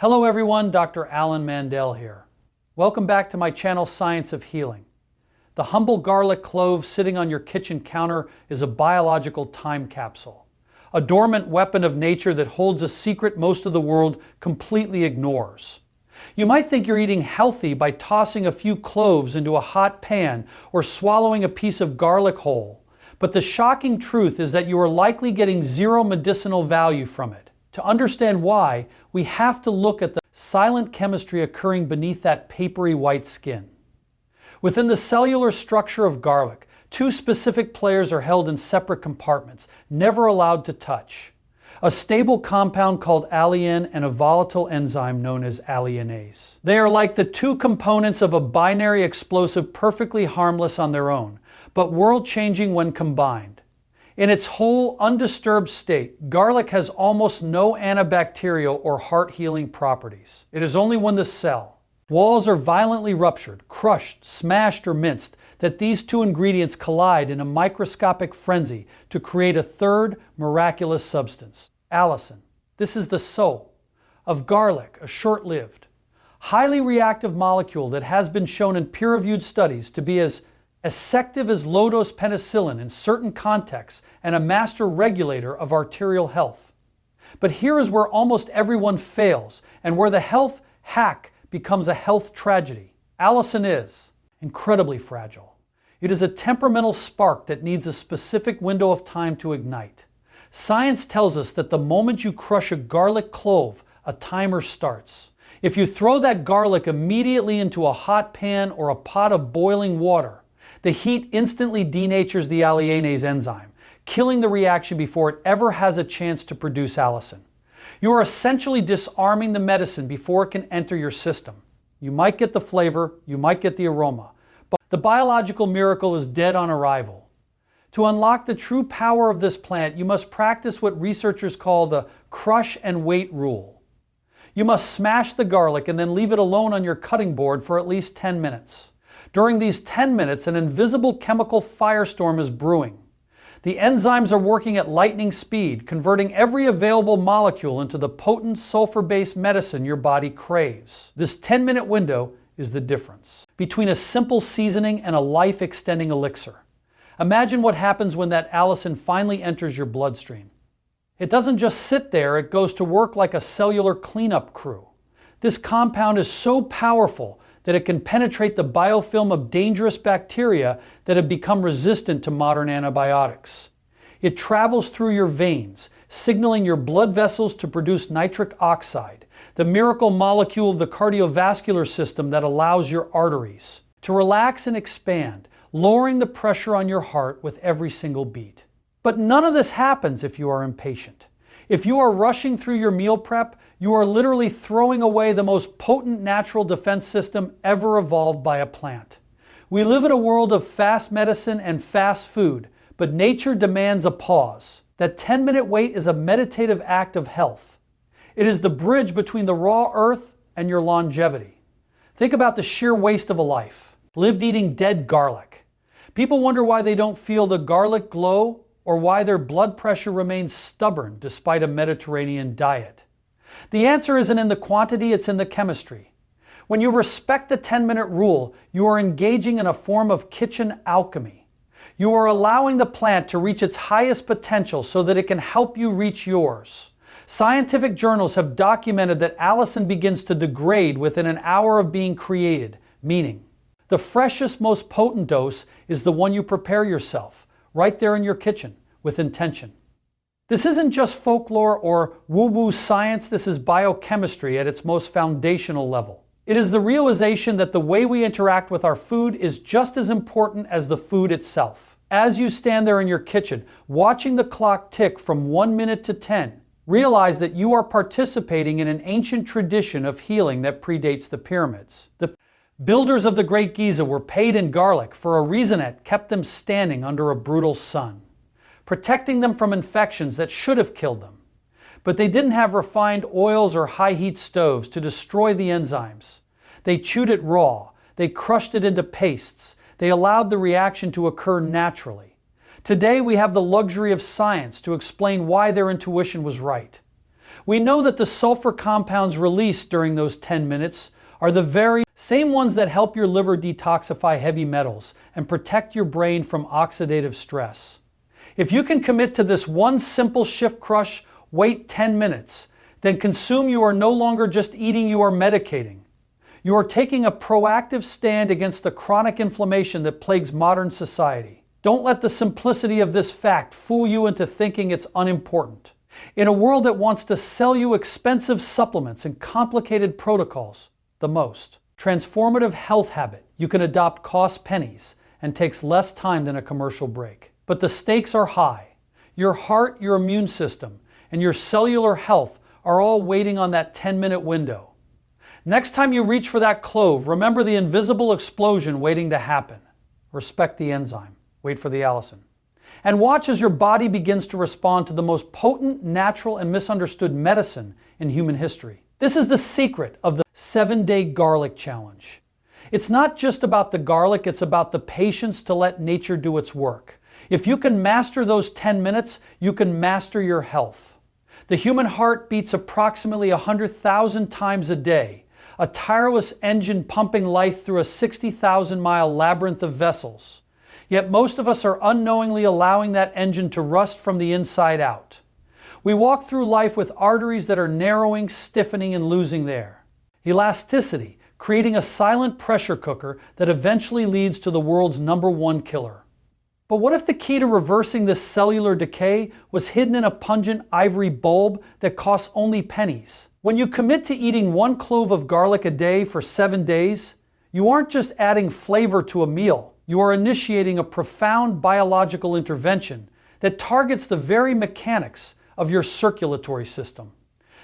Hello everyone, Dr. ALAN MANDELL here. Welcome back to my channel, Science of Healing. The humble garlic clove sitting on your kitchen counter is a biological time capsule, a dormant weapon of nature that holds a secret most of the world completely ignores. You might think you're eating healthy by tossing a few cloves into a hot pan or swallowing a piece of garlic whole, but the shocking truth is that you are likely getting zero medicinal value from it. To understand why, we have to look at the silent chemistry occurring beneath that papery white skin. Within the cellular structure of garlic, two specific players are held in separate compartments, never allowed to touch. A stable compound called Allicin and a volatile enzyme known as alliinase. They are like the two components of a binary explosive, perfectly harmless on their own, but world-changing when combined. In its whole, undisturbed state, garlic has almost no antibacterial or heart-healing properties. It is only when the cell walls are violently ruptured, crushed, smashed, or minced that these two ingredients collide in a microscopic frenzy to create a third miraculous substance, allicin. This is the soul of garlic, a short-lived, highly reactive molecule that has been shown in peer-reviewed studies to be as effective as low-dose penicillin in certain contexts and a master regulator of arterial health. But here is where almost everyone fails and where the health hack becomes a health tragedy. Allicin is incredibly fragile. It is a temperamental spark that needs a specific window of time to ignite. Science tells us that the moment you crush a garlic clove, a timer starts. If you throw that garlic immediately into a hot pan or a pot of boiling water, the heat instantly denatures the alliinase enzyme, killing the reaction before it ever has a chance to produce allicin. You are essentially disarming the medicine before it can enter your system. You might get the flavor, you might get the aroma, but the biological miracle is dead on arrival. To unlock the true power of this plant, you must practice what researchers call the crush and wait rule. You must smash the garlic and then leave it alone on your cutting board for at least 10 minutes. During these 10 minutes, an invisible chemical firestorm is brewing. The enzymes are working at lightning speed, converting every available molecule into the potent sulfur-based medicine your body craves. This 10-minute window is the difference between a simple seasoning and a life-extending elixir. Imagine what happens when that allicin finally enters your bloodstream. It doesn't just sit there, it goes to work like a cellular cleanup crew. This compound is so powerful that it can penetrate the biofilm of dangerous bacteria that have become resistant to modern antibiotics. It travels through your veins, signaling your blood vessels to produce nitric oxide, the miracle molecule of the cardiovascular system that allows your arteries to relax and expand, lowering the pressure on your heart with every single beat. But none of this happens if you are impatient. If you are rushing through your meal prep, you are literally throwing away the most potent natural defense system ever evolved by a plant. We live in a world of fast medicine and fast food, but nature demands a pause. That 10-minute wait is a meditative act of health. It is the bridge between the raw earth and your longevity. Think about the sheer waste of a life, lived eating dead garlic. People wonder why they don't feel the garlic glow or why their blood pressure remains stubborn despite a Mediterranean diet. The answer isn't in the quantity, it's in the chemistry. When you respect the 10-minute rule, you are engaging in a form of kitchen alchemy. You are allowing the plant to reach its highest potential so that it can help you reach yours. Scientific journals have documented that allicin begins to degrade within an hour of being created, meaning the freshest, most potent dose is the one you prepare yourself, right there in your kitchen, with intention. This isn't just folklore or woo-woo science, this is biochemistry at its most foundational level. It is the realization that the way we interact with our food is just as important as the food itself. As you stand there in your kitchen, watching the clock tick from 1 minute to 10, realize that you are participating in an ancient tradition of healing that predates the pyramids. The builders of the Great Giza were paid in garlic for a reason that kept them standing under a brutal sun, protecting them from infections that should have killed them. But they didn't have refined oils or high-heat stoves to destroy the enzymes. They chewed it raw, they crushed it into pastes, they allowed the reaction to occur naturally. Today we have the luxury of science to explain why their intuition was right. We know that the sulfur compounds released during those 10 minutes are the very same ones that help your liver detoxify heavy metals and protect your brain from oxidative stress. If you can commit to this one simple shift crush, wait 10 minutes, then consume. You are no longer just eating, you are medicating. You are taking a proactive stand against the chronic inflammation that plagues modern society. Don't let the simplicity of this fact fool you into thinking it's unimportant. In a world that wants to sell you expensive supplements and complicated protocols, the most transformative health habit you can adopt costs pennies and takes less time than a commercial break. But the stakes are high. Your heart, your immune system, and your cellular health are all waiting on that 10-minute window. Next time you reach for that clove, remember the invisible explosion waiting to happen. Respect the enzyme. Wait for the Allicin. And watch as your body begins to respond to the most potent, natural, and misunderstood medicine in human history. This is the secret of the 7-Day Garlic Challenge. It's not just about the garlic, it's about the patience to let nature do its work. If you can master those 10 minutes, you can master your health. The human heart beats approximately 100,000 times a day, a tireless engine pumping life through a 60,000-mile labyrinth of vessels. Yet most of us are unknowingly allowing that engine to rust from the inside out. We walk through life with arteries that are narrowing, stiffening, and losing their elasticity, creating a silent pressure cooker that eventually leads to the world's #1 killer. But what if the key to reversing this cellular decay was hidden in a pungent ivory bulb that costs only pennies? When you commit to eating 1 clove of garlic a day for 7 days, you aren't just adding flavor to a meal. You are initiating a profound biological intervention that targets the very mechanics of your circulatory system.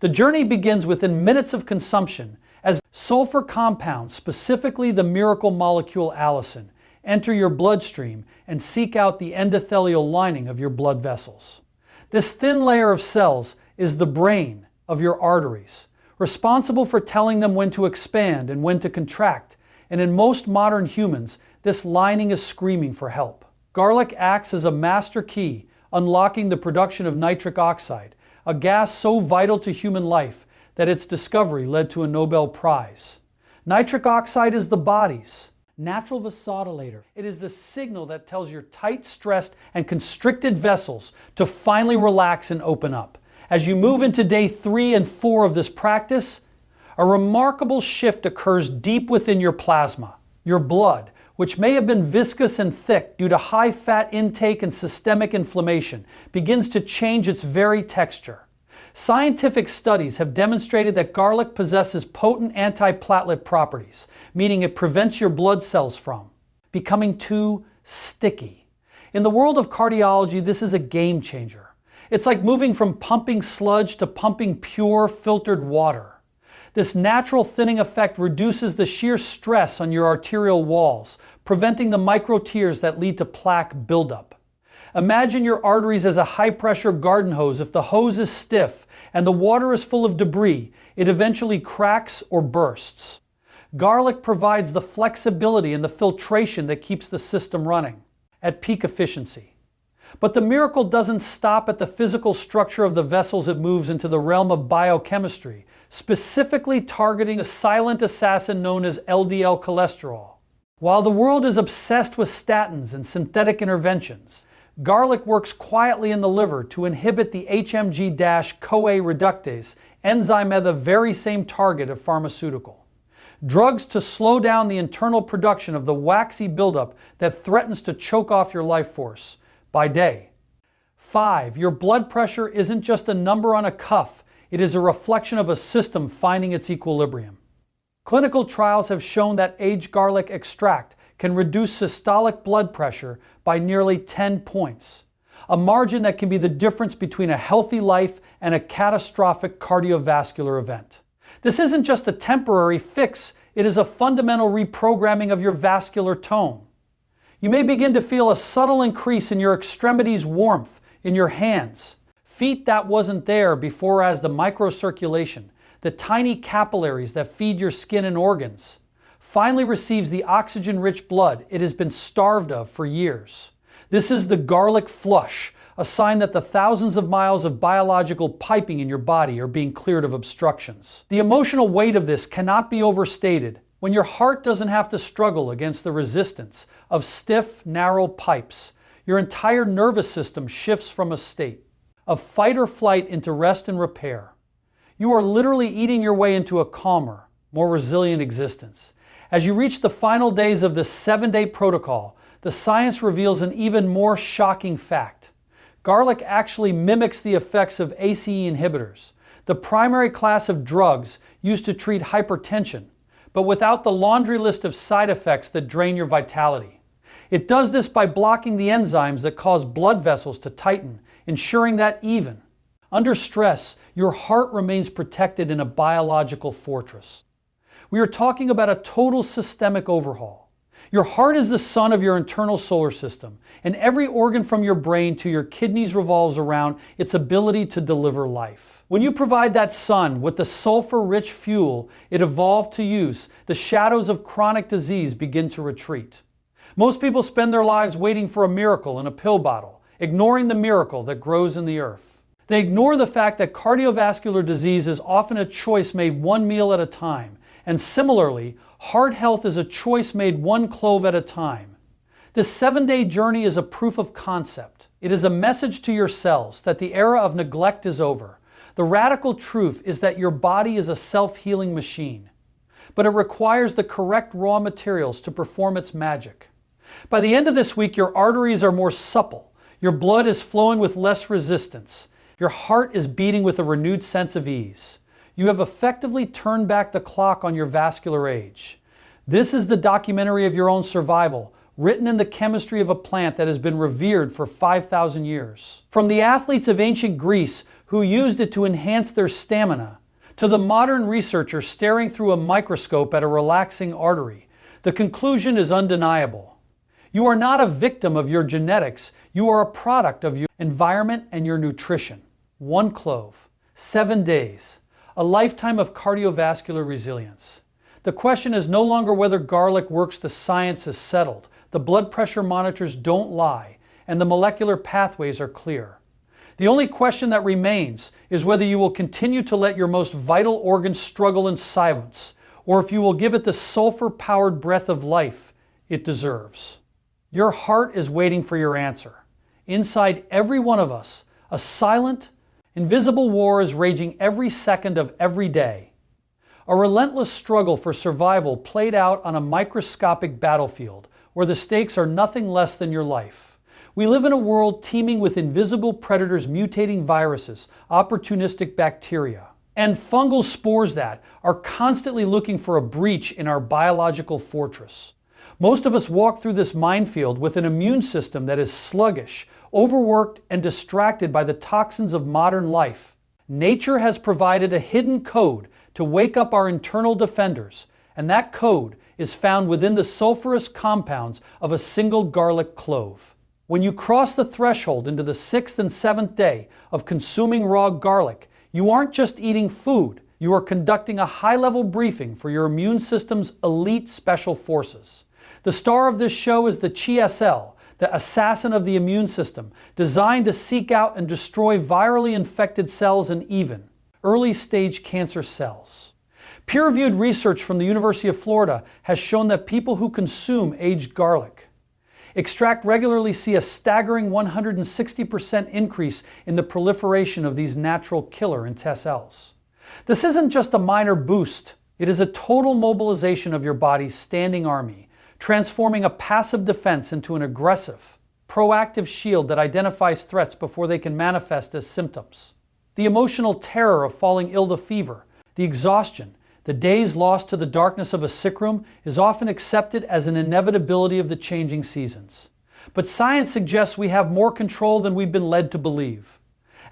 The journey begins within minutes of consumption as sulfur compounds, specifically the miracle molecule allicin, enter your bloodstream and seek out the endothelial lining of your blood vessels. This thin layer of cells is the brain of your arteries, responsible for telling them when to expand and when to contract, and in most modern humans, this lining is screaming for help. Garlic acts as a master key, unlocking the production of nitric oxide, a gas so vital to human life that its discovery led to a Nobel Prize. Nitric oxide is the body's natural vasodilator. It is the signal that tells your tight, stressed, and constricted vessels to finally relax and open up. As you move into day 3 and 4 of this practice, a remarkable shift occurs deep within your plasma. Your blood, which may have been viscous and thick due to high fat intake and systemic inflammation, begins to change its very texture. Scientific studies have demonstrated that garlic possesses potent antiplatelet properties, meaning it prevents your blood cells from becoming too sticky. In the world of cardiology, this is a game changer. It's like moving from pumping sludge to pumping pure, filtered water. This natural thinning effect reduces the sheer stress on your arterial walls, preventing the micro tears that lead to plaque buildup. Imagine your arteries as a high-pressure garden hose. If the hose is stiff and the water is full of debris, it eventually cracks or bursts. Garlic provides the flexibility and the filtration that keeps the system running at peak efficiency. But the miracle doesn't stop at the physical structure of the vessels. It moves into the realm of biochemistry, specifically targeting a silent assassin known as LDL cholesterol. While the world is obsessed with statins and synthetic interventions, garlic works quietly in the liver to inhibit the HMG-CoA reductase enzyme at the very same target of pharmaceutical. Drugs to slow down the internal production of the waxy buildup that threatens to choke off your life force by day. 5. Your blood pressure isn't just a number on a cuff. It is a reflection of a system finding its equilibrium. Clinical trials have shown that aged garlic extract can reduce systolic blood pressure by nearly 10 points, a margin that can be the difference between a healthy life and a catastrophic cardiovascular event. This isn't just a temporary fix, it is a fundamental reprogramming of your vascular tone. You may begin to feel a subtle increase in your extremities' warmth, in your hands, feet that wasn't there before, as the microcirculation, the tiny capillaries that feed your skin and organs, finally receives the oxygen-rich blood it has been starved of for years. This is the garlic flush, a sign that the thousands of miles of biological piping in your body are being cleared of obstructions. The emotional weight of this cannot be overstated. When your heart doesn't have to struggle against the resistance of stiff, narrow pipes, your entire nervous system shifts from a state of fight or flight into rest and repair. You are literally eating your way into a calmer, more resilient existence. As you reach the final days of this 7-day protocol, the science reveals an even more shocking fact. Garlic actually mimics the effects of ACE inhibitors, the primary class of drugs used to treat hypertension, but without the laundry list of side effects that drain your vitality. It does this by blocking the enzymes that cause blood vessels to tighten, ensuring that even under stress, your heart remains protected in a biological fortress. We are talking about a total systemic overhaul. Your heart is the sun of your internal solar system, and every organ from your brain to your kidneys revolves around its ability to deliver life. When you provide that sun with the sulfur-rich fuel it evolved to use, the shadows of chronic disease begin to retreat. Most people spend their lives waiting for a miracle in a pill bottle, ignoring the miracle that grows in the earth. They ignore the fact that cardiovascular disease is often a choice made one meal at a time, and similarly, heart health is a choice made one clove at a time. This 7-day journey is a proof of concept. It is a message to your cells that the era of neglect is over. The radical truth is that your body is a self-healing machine, but it requires the correct raw materials to perform its magic. By the end of this week, your arteries are more supple, your blood is flowing with less resistance, your heart is beating with a renewed sense of ease. You have effectively turned back the clock on your vascular age. This is the documentary of your own survival, written in the chemistry of a plant that has been revered for 5,000 years. From the athletes of ancient Greece who used it to enhance their stamina, to the modern researcher staring through a microscope at a relaxing artery, the conclusion is undeniable. You are not a victim of your genetics, you are a product of your environment and your nutrition. One clove, 7 days, a lifetime of cardiovascular resilience. The question is no longer whether garlic works, the science is settled, the blood pressure monitors don't lie, and the molecular pathways are clear. The only question that remains is whether you will continue to let your most vital organ struggle in silence, or if you will give it the sulfur-powered breath of life it deserves. Your heart is waiting for your answer. Inside every one of us, a silent, invisible war is raging every second of every day. A relentless struggle for survival played out on a microscopic battlefield where the stakes are nothing less than your life. We live in a world teeming with invisible predators, mutating viruses, opportunistic bacteria, and fungal spores that are constantly looking for a breach in our biological fortress. Most of us walk through this minefield with an immune system that is sluggish, overworked, and distracted by the toxins of modern life. Nature has provided a hidden code to wake up our internal defenders, and that code is found within the sulfurous compounds of a single garlic clove. When you cross the threshold into the 6th and 7th day of consuming raw garlic, you aren't just eating food, you are conducting a high-level briefing for your immune system's elite special forces. The star of this show is the CSL, the assassin of the immune system, designed to seek out and destroy virally infected cells and even early-stage cancer cells. Peer-reviewed research from the University of Florida has shown that people who consume aged garlic extract regularly see a staggering 160% increase in the proliferation of these natural killer T cells. This isn't just a minor boost, it is a total mobilization of your body's standing army, transforming a passive defense into an aggressive, proactive shield that identifies threats before they can manifest as symptoms. The emotional terror of falling ill, the fever, the exhaustion, the days lost to the darkness of a sick room is often accepted as an inevitability of the changing seasons. But science suggests we have more control than we've been led to believe.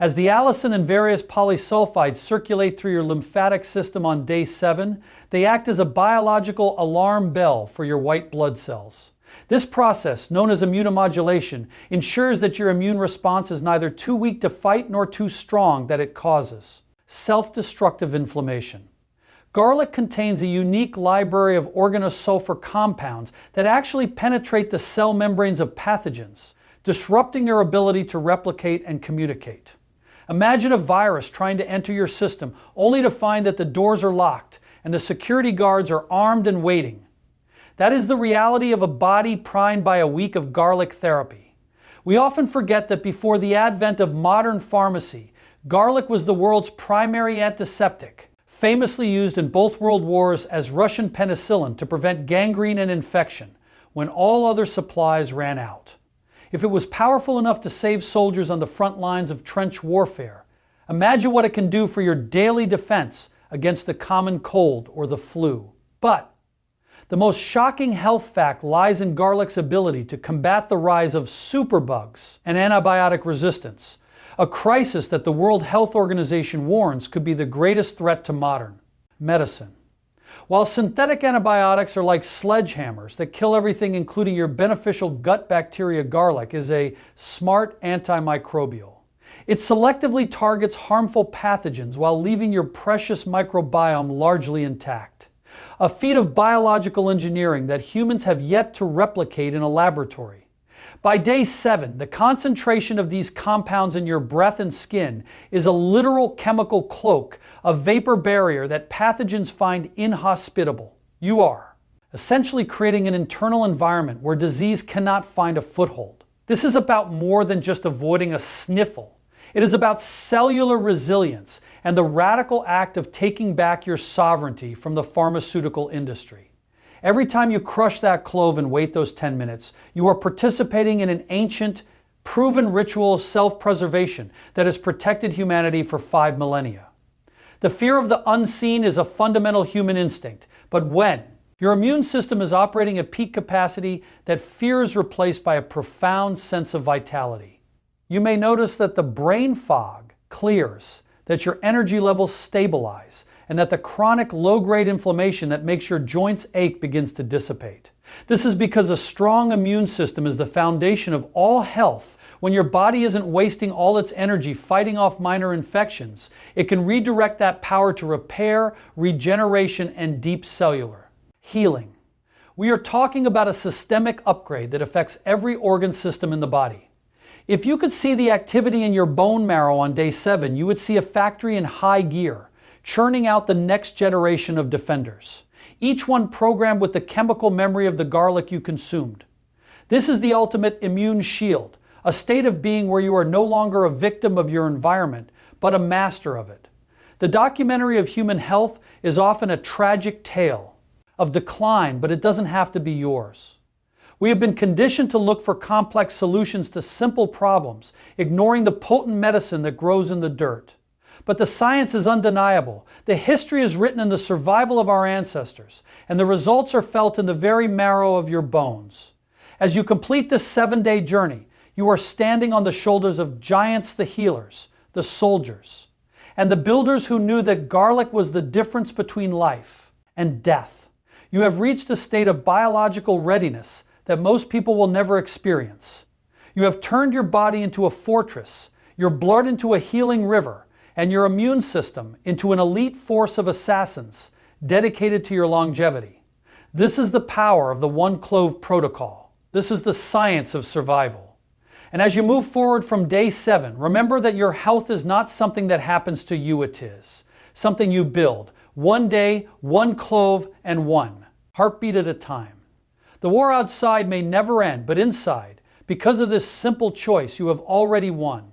As the allicin and various polysulfides circulate through your lymphatic system on day 7, they act as a biological alarm bell for your white blood cells. This process, known as immunomodulation, ensures that your immune response is neither too weak to fight nor too strong that it causes self-destructive inflammation. Garlic contains a unique library of organosulfur compounds that actually penetrate the cell membranes of pathogens, disrupting your ability to replicate and communicate. Imagine a virus trying to enter your system only to find that the doors are locked and the security guards are armed and waiting. That is the reality of a body primed by a week of garlic therapy. We often forget that before the advent of modern pharmacy, garlic was the world's primary antiseptic, famously used in both world wars as Russian penicillin to prevent gangrene and infection when all other supplies ran out. If it was powerful enough to save soldiers on the front lines of trench warfare, imagine what it can do for your daily defense against the common cold or the flu. But the most shocking health fact lies in garlic's ability to combat the rise of superbugs and antibiotic resistance, a crisis that the World Health Organization warns could be the greatest threat to modern medicine. While synthetic antibiotics are like sledgehammers that kill everything including your beneficial gut bacteria, garlic is a smart antimicrobial. It selectively targets harmful pathogens while leaving your precious microbiome largely intact. A feat of biological engineering that humans have yet to replicate in a laboratory. By day 7, the concentration of these compounds in your breath and skin is a literal chemical cloak, a vapor barrier that pathogens find inhospitable. You are essentially creating an internal environment where disease cannot find a foothold. This is about more than just avoiding a sniffle. It is about cellular resilience and the radical act of taking back your sovereignty from the pharmaceutical industry. Every time you crush that clove and wait those 10 minutes, you are participating in an ancient, proven ritual of self-preservation that has protected humanity for 5 millennia. The fear of the unseen is a fundamental human instinct, but when your immune system is operating at peak capacity, that fear is replaced by a profound sense of vitality. You may notice that the brain fog clears, that your energy levels stabilize, and that the chronic low-grade inflammation that makes your joints ache begins to dissipate. This is because a strong immune system is the foundation of all health. When your body isn't wasting all its energy fighting off minor infections, it can redirect that power to repair, regeneration, and deep cellular healing. We are talking about a systemic upgrade that affects every organ system in the body. If you could see the activity in your bone marrow on day 7, you would see a factory in high gear, churning out the next generation of defenders, each one programmed with the chemical memory of the garlic you consumed. This is the ultimate immune shield, a state of being where you are no longer a victim of your environment, but a master of it. The documentary of human health is often a tragic tale of decline, but it doesn't have to be yours. We have been conditioned to look for complex solutions to simple problems, ignoring the potent medicine that grows in the dirt. But the science is undeniable. The history is written in the survival of our ancestors, and the results are felt in the very marrow of your bones. As you complete this 7-day journey, you are standing on the shoulders of giants, the healers, the soldiers, and the builders who knew that garlic was the difference between life and death. You have reached a state of biological readiness that most people will never experience. You have turned your body into a fortress, your blood into a healing river, and your immune system into an elite force of assassins dedicated to your longevity. This is the power of the One Clove protocol. This is the science of survival. And as you move forward from day 7, remember that your health is not something that happens to you, it is something you build. One day, one clove, and one heartbeat at a time. The war outside may never end, but inside, because of this simple choice, you have already won.